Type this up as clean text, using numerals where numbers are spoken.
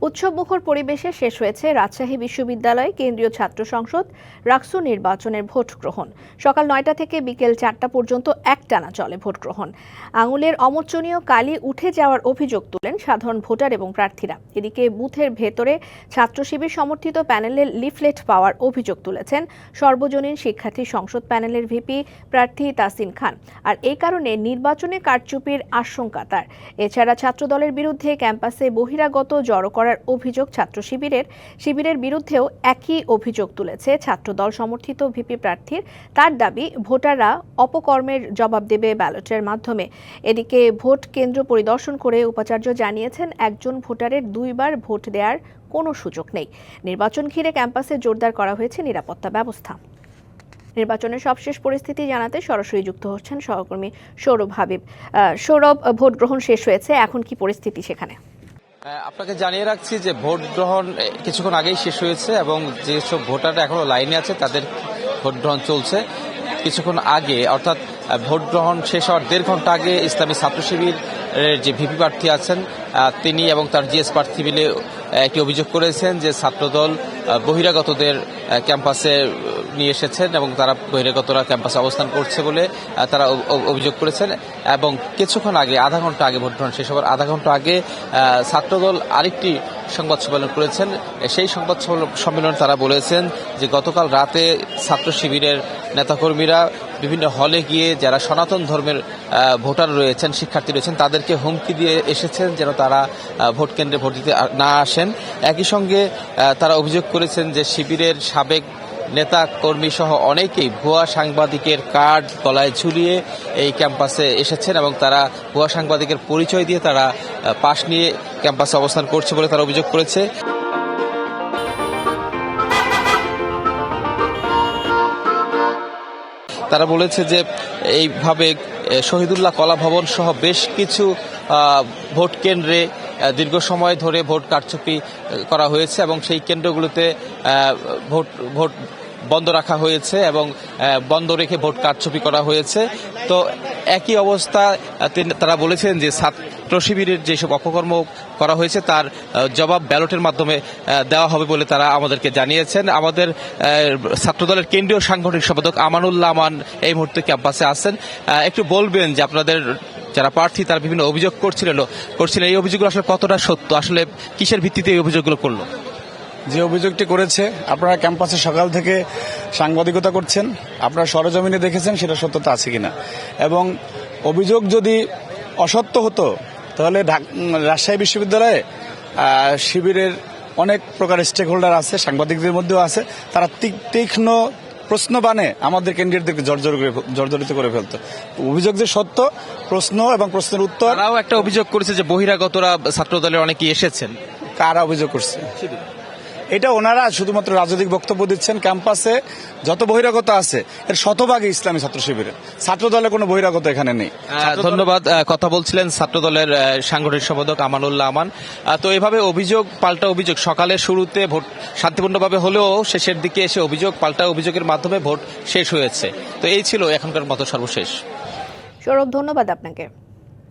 উৎসবমুখর পরিবেশে শেষ হয়েছে রাজশাহী বিশ্ববিদ্যালয় কেন্দ্রীয় ছাত্র সংসদ রাকসু নির্বাচনের ভোট গ্রহণ। সকাল ৯টা থেকে বিকেল ৪টা পর্যন্ত একটানা চলে ভোট গ্রহণ। আঙুলের অমোচনীয় কালি উঠে যাওয়ার অভিযোগ তুলেন সাধারণ ভোটার এবং প্রার্থীরা। এদিকে বুথের ভেতরে ছাত্র শিবির সমর্থিত প্যানেলের লিফলেট পাওয়ার অভিযোগ তুলেছেন সর্বজনীন শিক্ষার্থী সংসদ প্যানেলের ভিপি প্রার্থী তাসিন খান। আর এই কারণে নির্বাচনে কারচুপির আশঙ্কা তার। এছাড়া ছাত্রদলের বিরুদ্ধে ক্যাম্পাসে বহিরাগত জড়ো করার অভিযোগ ছাত্র শিবিরের বিরুদ্ধেও একই অভিযোগ তুলেছে ছাত্রদল সমর্থিত ভিপি প্রার্থীর। তার দাবি, ভোটাররা অপকর্মের জবাব দেবে ব্যালটের মাধ্যমে। এদিকে ভোট কেন্দ্র পরিদর্শন করে উপাচার্য জানিয়েছেন, একজন ভোটারের 2 বার ভোট দেওয়ার কোনো সুযোগ নেই। নির্বাচন ঘিরে ক্যাম্পাসে জোরদার করা হয়েছে নিরাপত্তা ব্যবস্থা। নির্বাচনের সবশেষ পরিস্থিতি জানাতে সরাসরি যুক্ত হচ্ছেন সহকর্মী সৌরভ হাবিব। সৌরভ, ভোট গ্রহণ শেষ হয়েছে, এখন কি পরিস্থিতি সেখানে? আপনাকে জানিয়ে রাখছি যে ভোট গ্রহণ কিছুক্ষণ আগেই শেষ হয়েছে এবং যেসব ভোটাররা এখনো লাইনে আছে তাদের ভোট গ্রহণ চলছে। কিছুক্ষণ আগে অর্থাৎ ভোট গ্রহণ শেষ হওয়ার 1.5 ঘন্টা আগে ইসলামী ছাত্র শিবির যে ভিপি প্রার্থী আছেন তিনি এবং তার জিএস প্রার্থী মিলে একটি অভিযোগ করেছেন যে ছাত্রদল বহিরাগতদের ক্যাম্পাসে নিয়ে এসেছেন এবং তারা বহিরাগতরা ক্যাম্পাসে অবস্থান করছে বলে তারা অভিযোগ করেছেন। এবং কিছুক্ষণ আগে, আধা ঘন্টা আগে, ভোট গ্রহণ শেষ হওয়ার আধা ঘন্টা আগে ছাত্রদল আরেকটি সংবাদ সম্মেলন করেছেন। সেই সংবাদ সম্মেলনে তারা বলেছেন যে গতকাল রাতে ছাত্র শিবিরের নেতাকর্মীরা বিভিন্ন হলে গিয়ে যারা সনাতন ধর্মের ভোটার রয়েছেন, শিক্ষার্থী রয়েছেন, তাদেরকে হুমকি দিয়ে এসেছেন যেন তারা ভোট কেন্দ্রে ভোট দিতে না আসেন। একই সঙ্গে তারা অভিযোগ করেছেন যে শিবিরের সাবেক নেতা কর্মী সহ অনেকেই ভুয়া সাংবাদিকের কার্ড গলায় ঝুলিয়ে এই ক্যাম্পাসে এসেছেন এবং তারা ভুয়া সাংবাদিকের পরিচয় দিয়ে তারা পাশ নিয়ে ক্যাম্পাসে অবস্থান করছে বলে তারা অভিযোগ করেছে। তারা বলেছে যে এইভাবে শহীদুল্লাহ কলা ভবন সহ বেশ কিছু ভোট কেন্দ্রে দীর্ঘ সময় ধরে ভোট কারচুপি করা হয়েছে এবং সেই কেন্দ্রগুলোতে ভোট বন্ধ রাখা হয়েছে এবং বন্ধ রেখে ভোট কারচুপি করা হয়েছে। তো একই অবস্থা তারা বলেছেন যে ছাত্র শিবিরের যেসব অপকর্ম করা হয়েছে তার জবাব ব্যালটের মাধ্যমে দেওয়া হবে বলে তারা আমাদেরকে জানিয়েছেন। আমাদের ছাত্রদলের কেন্দ্রীয় সাংগঠনিক সম্পাদক আমানুল্লাহ আমান এই মুহূর্তে ক্যাম্পাসে আছেন। একটু বলবেন যে আপনাদের যারা প্রার্থী তারা বিভিন্ন অভিযোগ করছিলেন, এই অভিযোগগুলো আসলে কতটা সত্য, আসলে কিসের ভিত্তিতে এই অভিযোগগুলো করলো? যে অভিযোগটি করেছে, আপনারা ক্যাম্পাসে সকাল থেকে সাংবাদিকতা করছেন, আপনারা সরেজমিনে দেখেছেন সেটা সত্যতা আছে কিনা। এবং অভিযোগ যদি অসত্য হতো তাহলে রাজশাহী বিশ্ববিদ্যালয়ে শিবিরের অনেক প্রকার স্টেক হোল্ডার আছে, সাংবাদিকদের মধ্যেও আছে, তারা তীক্ষ্ণ প্রশ্ন বানে আমাদের ক্যান্ডিডেটদেরকে জর্জরিত করে ফেলতো। অভিযোগ যে সত্য, প্রশ্ন এবং প্রশ্নের উত্তর। তারাও একটা অভিযোগ করেছে যে বহিরাগতরা ছাত্রদলের অনেকেই এসেছেন। কারা অভিযোগ করছে? এটা ওনারা শুধুমাত্র রাজনৈতিক বক্তব্য দিচ্ছেন। ক্যাম্পাসে যত বহিরাগত আছে এর শতভাগই ইসলামী ছাত্র শিবিরের, ছাত্র দলের কোনো বহিরাগত এখানে নেই। ধন্যবাদ। কথা বলছিলেন ছাত্রদলের সাংগঠনিক সম্পাদক আমানুল্লাহ আমান। তো এভাবে অভিযোগ পাল্টা অভিযোগ, সকালের শুরুতে ভোট শান্তিপূর্ণভাবে হলেও শেষের দিকে এসে অভিযোগ পাল্টা অভিযোগের মাধ্যমে ভোট শেষ হয়েছে। তো এই ছিল এখনকার মতো সর্বশেষ। সৌরভ, ধন্যবাদ আপনাকে।